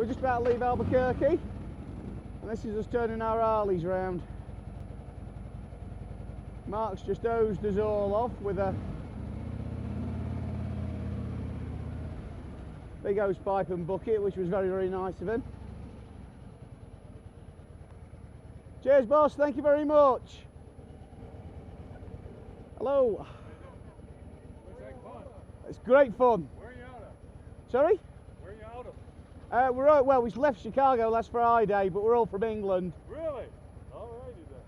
We're just about to leave Albuquerque, and this is us turning our Harleys round. Mark's just hosed us all off with a big hose pipe and bucket, which was very, very nice of him. Cheers, boss, thank you very much. Hello. It's great fun. Where are you out of? Sorry? Where are you out of? Well, we left Chicago last Friday, but we're all from England. Really? Alrighty then.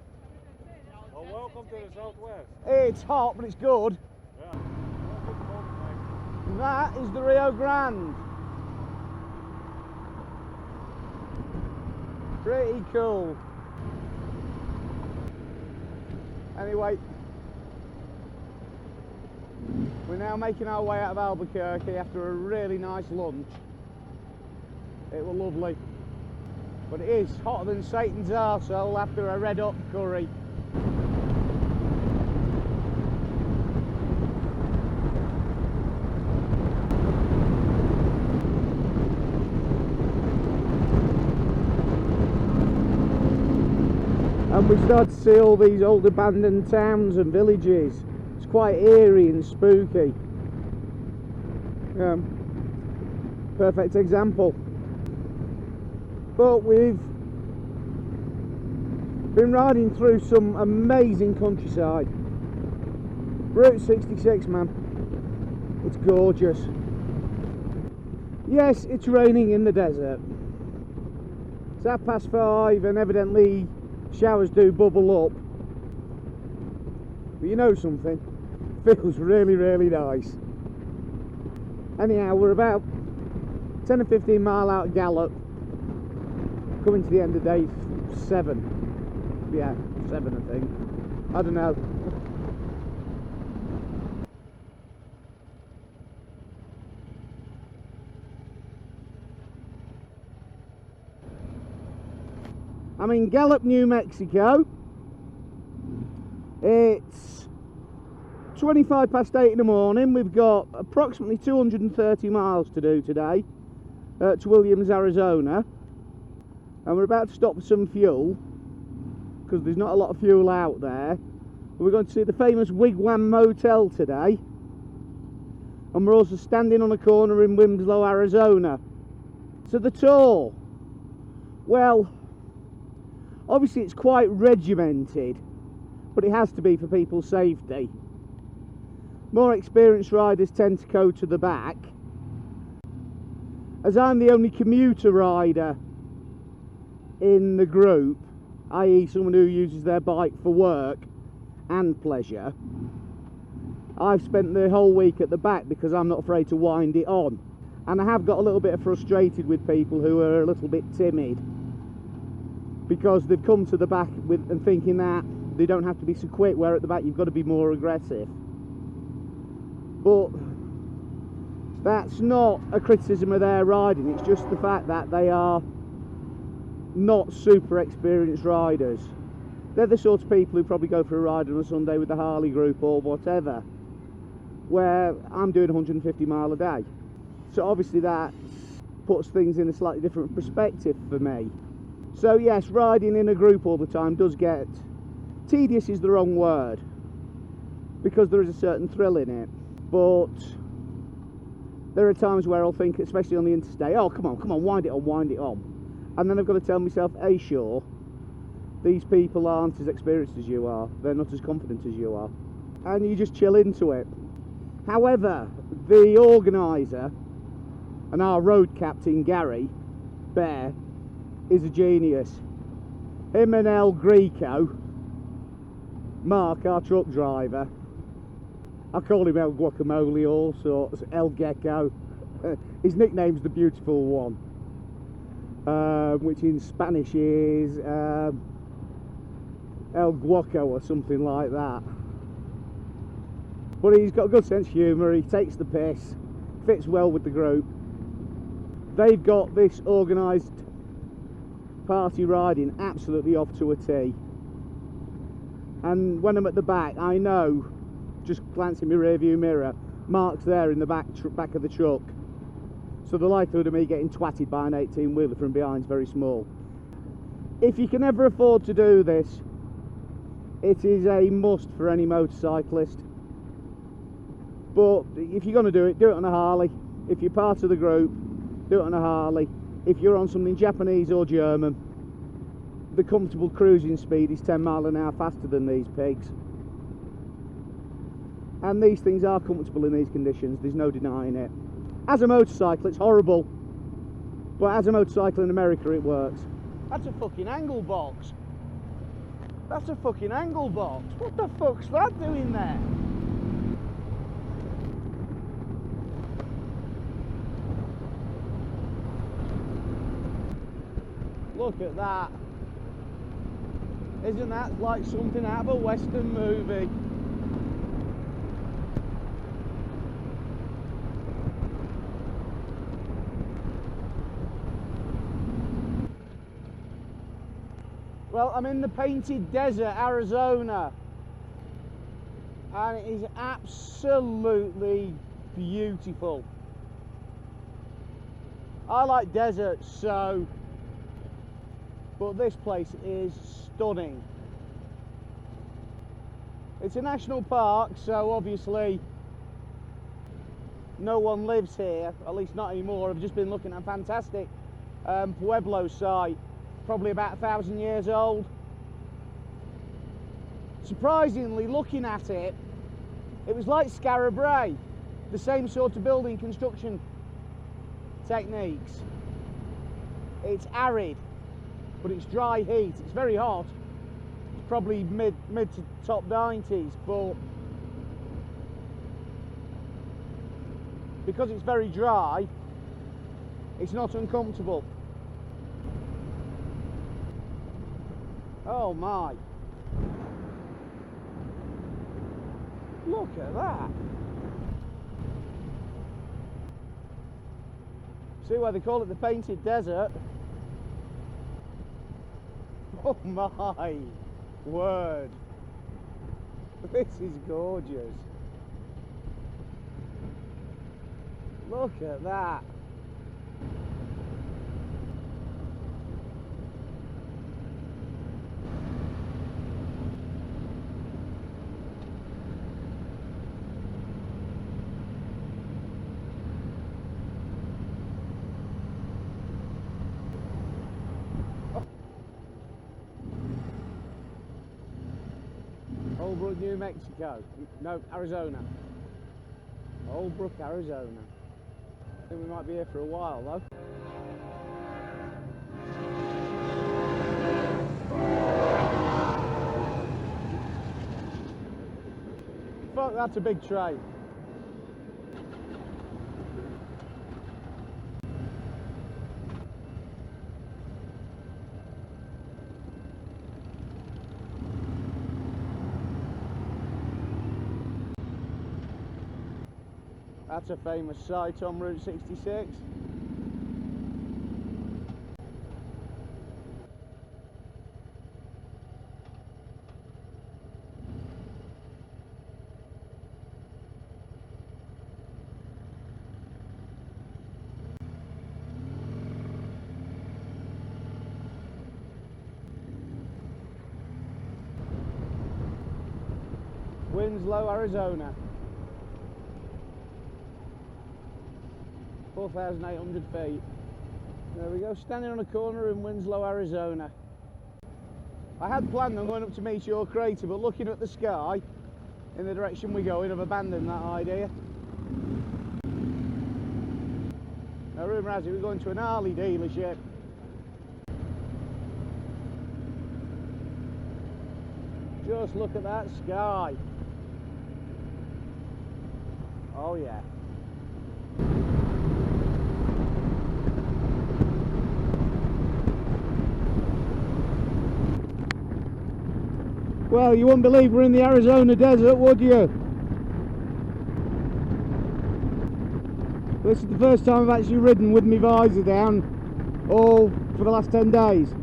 Well, welcome to the Southwest. It's hot, but it's good. Yeah. That is the Rio Grande. Pretty cool. Anyway, we're now making our way out of Albuquerque after a really nice lunch. It was lovely, but it is hotter than Satan's arsehole after a red hot curry. And we start to see all these old abandoned towns and villages. It's quite eerie and spooky. Perfect example. But we've been riding through some amazing countryside. Route 66, man. It's gorgeous. Yes, it's raining in the desert. It's 5:30 and evidently showers do bubble up. But you know something? It feels really, really nice. Anyhow, we're about 10 or 15 mile out of Gallup, coming to the end of day 7. Yeah, 7 I think. I don't know. I'm in Gallup, New Mexico. It's 8:25 in the morning. We've got approximately 230 miles to do today to Williams, Arizona. And we're about to stop for some fuel because there's not a lot of fuel out there. We're going to see the famous Wigwam Motel today. And we're also standing on a corner in Winslow, Arizona. So the tour, well, obviously it's quite regimented, but it has to be for people's safety. More experienced riders tend to go to the back. As I'm the only commuter rider in the group, i.e. someone who uses their bike for work and pleasure, I've spent the whole week at the back because I'm not afraid to wind it on. And I have got a little bit frustrated with people who are a little bit timid because they've come to the back with and thinking that they don't have to be so quick, where at the back you've got to be more aggressive. But that's not a criticism of their riding, it's just the fact that they are not super experienced riders. They're the sort of people who probably go for a ride on a Sunday with the Harley group or whatever, where I'm doing 150 mile a day. So obviously that puts things in a slightly different perspective for me. So yes, riding in a group all the time does get tedious, is the wrong word, because there is a certain thrill in it. But there are times where I'll think, especially on the interstate, oh come on, wind it on. And then I've got to tell myself, hey, sure, these people aren't as experienced as you are, they're not as confident as you are, and you just chill into it. However, the organiser and our road captain Gary Bear is a genius. Him and El Greco, Mark, our truck driver, I call him El Guacamole, all sorts, El Gecko. His nickname's the Beautiful One, which in Spanish is El Guaco or something like that. But he's got a good sense of humour, he takes the piss, fits well with the group. They've got this organised party riding absolutely off to a T. And when I'm at the back, I know, just glancing in my rear view mirror, Mark's there in the back of the truck, so the likelihood of me getting twatted by an 18-wheeler from behind is very small. If you can ever afford to do this, it is a must for any motorcyclist. But if you're going to do it on a Harley. If you're part of the group, do it on a Harley. If you're on something Japanese or German, the comfortable cruising speed is 10 miles an hour faster than these pigs. And these things are comfortable in these conditions, there's no denying it. As a motorcycle, it's horrible, but as a motorcycle in America, it works. That's a fucking angle box. That's a fucking angle box. What the fuck's that doing there? Look at that. Isn't that like something out of a Western movie? Well, I'm in the Painted Desert, Arizona, and it is absolutely beautiful. I like deserts, so, but this place is stunning. It's a national park, so obviously no one lives here, at least not anymore. I've just been looking at a fantastic Pueblo site, probably about 1,000 years old. Surprisingly, looking at it, it was like Scarab Ray, the same sort of building construction techniques. It's arid, but it's dry heat. It's very hot. It's probably mid to top 90s, but because it's very dry, it's not uncomfortable. Oh my. Look at that. See why they call it the Painted Desert? Oh my word. This is gorgeous. Look at that. Holbrook, New Mexico. No, Arizona. Holbrook, Arizona. I think we might be here for a while though. Fuck, that's a big train. That's a famous site on Route 66. Winslow, Arizona. 4,800 feet. There we go, standing on a corner in Winslow, Arizona. I had planned on going up to Meteor Crater, but looking at the sky in the direction we're going, I've abandoned that idea. Now, rumour has it we're going to an Harley dealership. Just look at that sky. Oh yeah. Well, you wouldn't believe we're in the Arizona desert, would you? This is the first time I've actually ridden with my visor down, all for the last 10 days.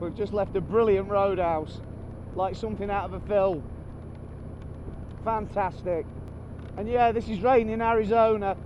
We've just left a brilliant roadhouse, like something out of a film. Fantastic. And yeah, this is rain in Arizona.